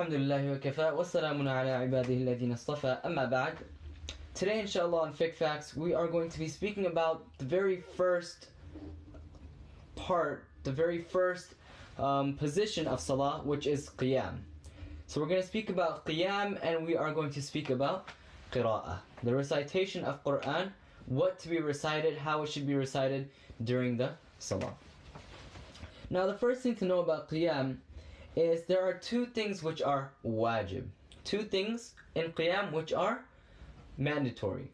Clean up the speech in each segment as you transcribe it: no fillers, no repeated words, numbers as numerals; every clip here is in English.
الحمد لله وكفى والسلام على عباده الذين اصطفى أما بعد. Today inshallah on Fiqh Facts we are going to be speaking about the very first part, the very first position of Salah, which is QIYAAM. So we're going to speak about QIYAAM and we are going to speak about QIRAAH, the recitation of Quran, what to be recited, how it should be recited during the Salah. Now the first thing to know about QIYAAM is there are two things which are wajib. Two things in Qiyam which are mandatory.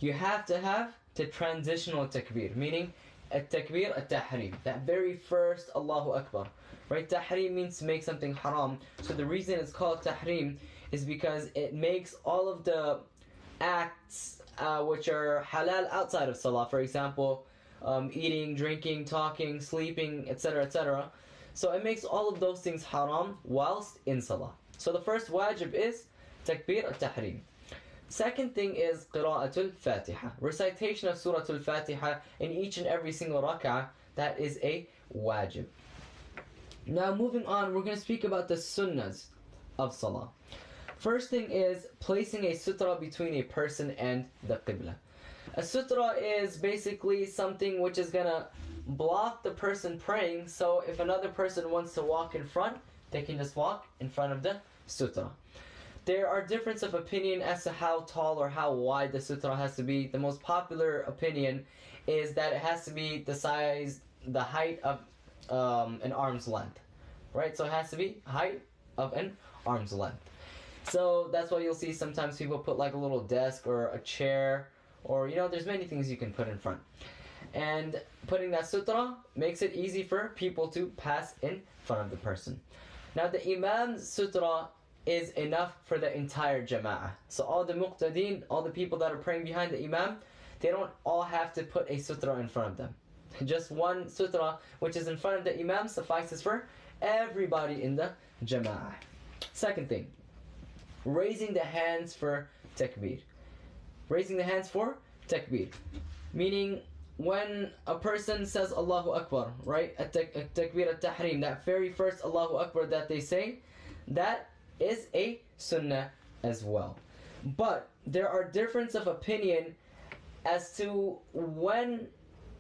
You have to have the transitional takbir, meaning at-takbir at-tahrim, that very first Allahu Akbar. Right? Tahrim means to make something haram. So the reason it's called tahrim is because it makes all of the acts which are halal outside of Salah, for example, eating, drinking, talking, sleeping, etc., etc. So it makes all of those things haram whilst in Salah. So the first wajib is takbir al-tahrim. Second thing is qira'atul fatiha, recitation of surah al-fatiha in each and every single rak'ah. That is a wajib. Now moving on, we're going to speak about the sunnahs of Salah. First thing is placing a sutra between a person and the qibla. A sutra is basically something which is going to block the person praying, so if another person wants to walk in front, they can just walk in front of the sutra. There are differences of opinion as to how tall or how wide the sutra has to be. The most popular opinion is that it has to be the size, the height of an arm's length. Right? So it has to be height of an arm's length. So that's why you'll see sometimes people put like a little desk or a chair, or there's many things you can put in front. And putting that sutra makes it easy for people to pass in front of the person. Now the imam's sutra is enough for the entire jama'ah. So all the muqtadeen, all the people that are praying behind the imam, they don't all have to put a sutra in front of them. Just one sutra which is in front of the imam suffices for everybody in the jama'ah. Second thing, raising the hands for takbir. Raising the hands for takbir. Meaning, when a person says Allahu Akbar, right? At-takbir at-tahrim, that very first Allahu Akbar that they say, that is a sunnah as well. But there are differences of opinion as to when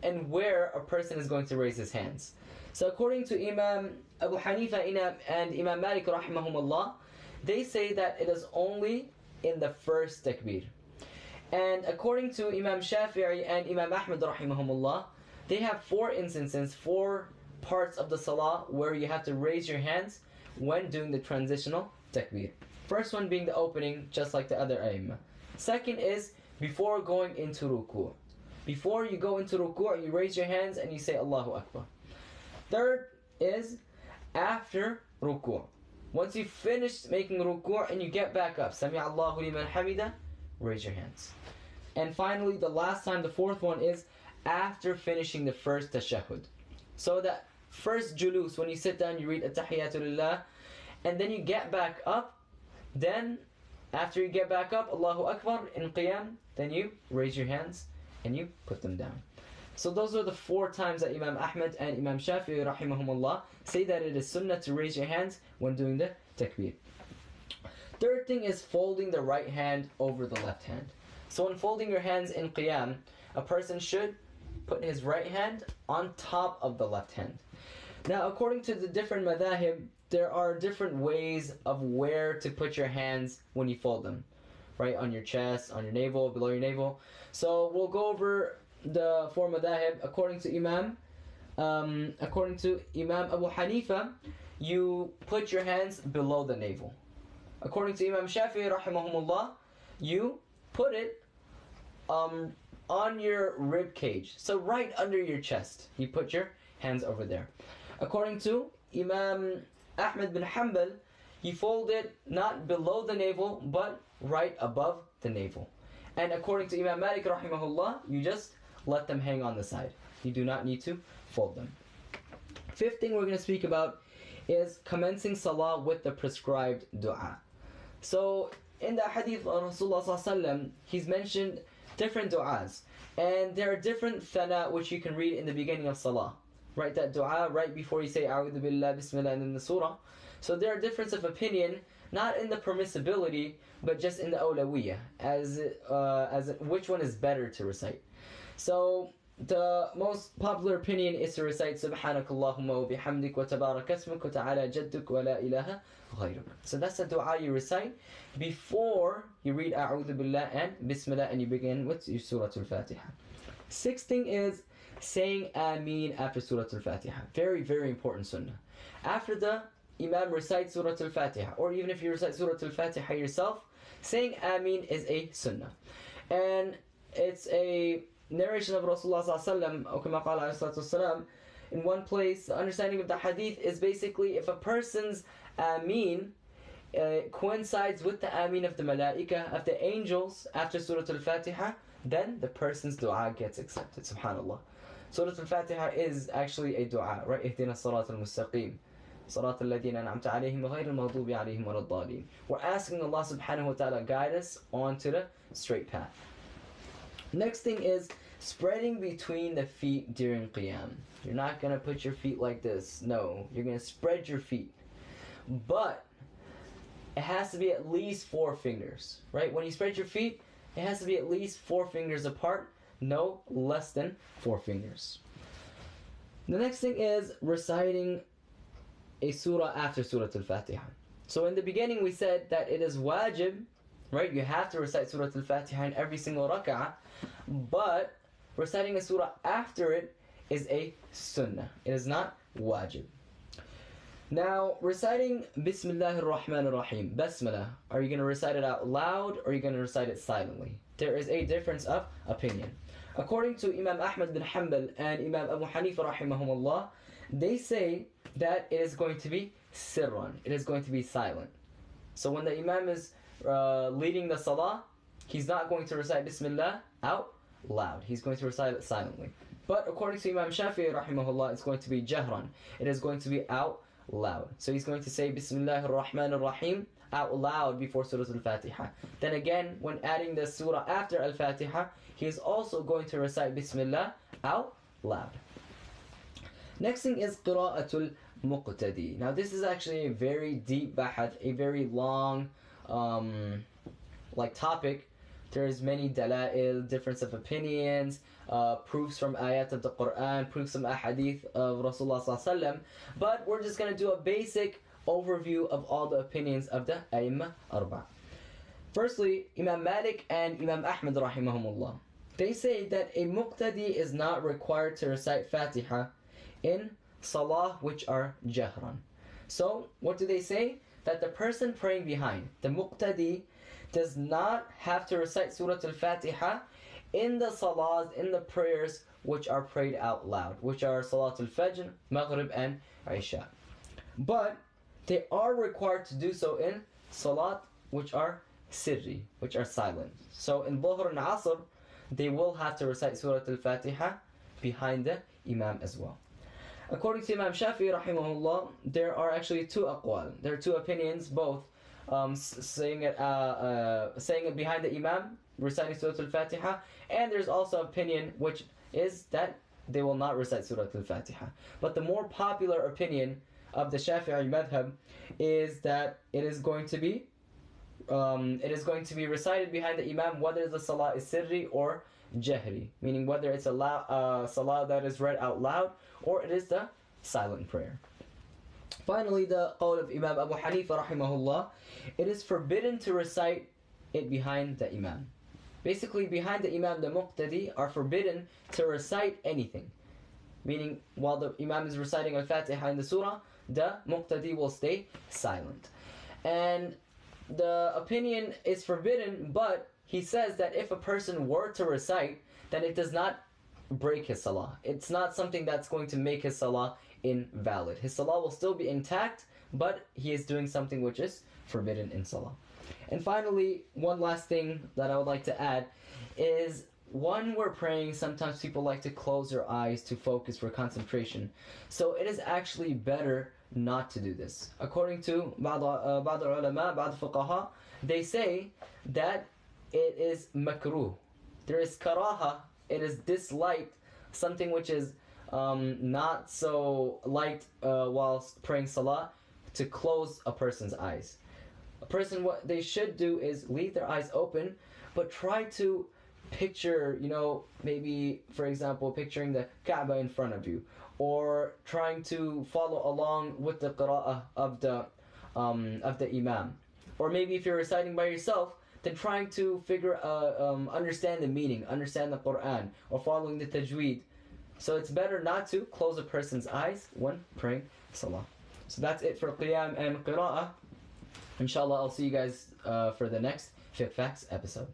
and where a person is going to raise his hands. So according to Imam Abu Hanifa and Imam Malik rahimahumullah, they say that it is only in the first takbir. And according to Imam Shafi'i and Imam Ahmad rahimahumullah, they have 4 instances, 4 parts of the salah where you have to raise your hands when doing the transitional takbir. First one being the opening, just like the other a'immah. Second is before going into ruku'. Before you go into ruku', you raise your hands and you say Allahu Akbar. Third is after ruku'. Once you finish making ruku' and you get back up, Sami Allahu liman hamida, raise your hands. And finally, the last time, the fourth one, is after finishing the first tashahhud. So that first julus, when you sit down, you read at-tahiyatu lillah, and then you get back up. Then, after you get back up, Allahu Akbar, in qiyam, then you raise your hands and you put them down. So those are the 4 times that Imam Ahmad and Imam Shafi'i rahimahumullah say that it is sunnah to raise your hands when doing the takbir. Third thing is folding the right hand over the left hand. So when folding your hands in qiyam, a person should put his right hand on top of the left hand. Now according to the different madhahib, there are different ways of where to put your hands when you fold them. Right, on your chest, on your navel, below your navel. So we'll go over the 4 madhahib. According to Imam Abu Hanifa, you put your hands below the navel. According to Imam Shafi'i rahimahumullah, you put it on your rib cage. So right under your chest, you put your hands over there. According to Imam Ahmad bin Hanbal, you fold it not below the navel, but right above the navel. And according to Imam Malik rahimahullah, you just let them hang on the side. You do not need to fold them. Fifth thing we're going to speak about is commencing salah with the prescribed dua. So in the hadith of Rasulullah sallallahu alaihi wasallam, he's mentioned different du'as, and there are different thana which you can read in the beginning of salah. write that dua right before you say A'udhu Billah, Bismillah, and then the surah. So there are difference of opinion, not in the permissibility, but just in the awlawiyah, as which one is better to recite. So the most popular opinion is to recite Subhanakallahumma wa bihamdik wa tabarak asmuk wa ta'ala jadduk wa la ilaha ghayruk. So that's the dua you recite before you read A'udhu Billah and Bismillah, and you begin with your Surah Al-Fatiha. Sixth thing is saying Ameen after Surah Al-Fatiha. Very, very important sunnah. After the Imam recites Surah Al-Fatiha, or even if you recite Surah Al-Fatiha yourself, saying Ameen is a sunnah. And it's a narration of Rasulullah ﷺ, in one place. The understanding of the hadith is basically if a person's Ameen coincides with the Ameen of the Malaika, of the angels, after Surah Al-Fatiha, then the person's dua gets accepted. Subhanallah. Surah Al-Fatiha is actually a dua, right? Ihdina as-siratal mustaqim. صراط الذين أنعمت عليهم غير المغضوب عليهم ولا الضالين. We're asking Allah subhanahu wa ta'ala guide us onto the straight path. Next thing is spreading between the feet during qiyam. You're not going to put your feet like this. No, you're going to spread your feet. But it has to be at least 4 fingers, right? When you spread your feet, it has to be at least 4 fingers apart, no less than 4 fingers. The next thing is reciting a surah after Surah Al-Fatiha. So in the beginning we said that it is wajib, right? You have to recite Surah Al-Fatiha in every single rak'ah, but reciting a surah after it is a sunnah. It is not wajib. Now, reciting Bismillahir Rahmanir Rahim, Basmala, are you going to recite it out loud or are you going to recite it silently? There is a difference of opinion. According to Imam Ahmad bin Hanbal and Imam Abu Hanifa rahimahumullah, they say that it is going to be sirran. It is going to be silent. So when the Imam is leading the Salah, he's not going to recite Bismillah out loud. He's going to recite it silently. But according to Imam Shafi'i rahimahullah, it's going to be jahran. It is going to be out loud. So he's going to say Bismillahir Rahmanir Rahim out loud before Surah Al-Fatiha. Then again, when adding the surah after Al-Fatiha, he is also going to recite Bismillah out loud. Next thing is Qira'atul Muqtadi. Now this is actually a very deep bahath, a very long topic. There's many dala'il, difference of opinions, proofs from ayat of the Quran, proofs from ahadith of Rasulullah ﷺ. But we're just going to do a basic overview of all the opinions of the A'immah Arba'. Firstly, Imam Malik and Imam Ahmad rahimahumullah, they say that a muqtadi is not required to recite Fatiha in salah which are jahran. So, what do they say? That the person praying behind, the muqtadi, does not have to recite Surah Al-Fatiha in the salahs, in the prayers which are prayed out loud, which are Salatul Fajr, Maghrib, and Isha. But they are required to do so in salat which are sirri, which are silent. So in Dhuhr and Asr, they will have to recite Surah Al-Fatiha behind the Imam as well. According to Imam Shafi'i rahimahullah, there are actually 2 aqwal. There are 2 opinions, both saying it behind the Imam, reciting Surah Al-Fatiha, and there's also opinion which is that they will not recite Surah Al-Fatiha. But the more popular opinion of the Shafi'i madhab is that it is going to be recited behind the Imam whether the salah is sirri or jahri, meaning whether it's a salah that is read out loud or it is the silent prayer. Finally, the qawl of Imam Abu Hanifa rahimahullah, it is forbidden to recite it behind the Imam. Basically, behind the Imam, the muqtadi are forbidden to recite anything. Meaning, while the Imam is reciting Al-Fatiha in the surah, the muqtadi will stay silent. And the opinion is forbidden, but he says that if a person were to recite, then it does not break his salah. It's not something that's going to make his salah invalid. His salah will still be intact, but he is doing something which is forbidden in salah. And finally, one last thing that I would like to add is when we're praying, sometimes people like to close their eyes to focus for concentration. So it is actually better not to do this. According to ba'd ulama, ba'd fuqaha, they say that it is makruh. There is karaha, it is disliked, something which is not so liked whilst praying Salah to close a person's eyes. A person, what they should do is leave their eyes open, but try to picture, maybe, for example, picturing the Kaaba in front of you, or trying to follow along with the qira'ah of the imam. Or maybe if you're reciting by yourself, then trying to understand the meaning, understand the Quran, or following the tajweed. So it's better not to close a person's eyes when praying Salah. So that's it for Qiyam and Qira'ah. Inshallah, I'll see you guys for the next Fiqh Facts episode.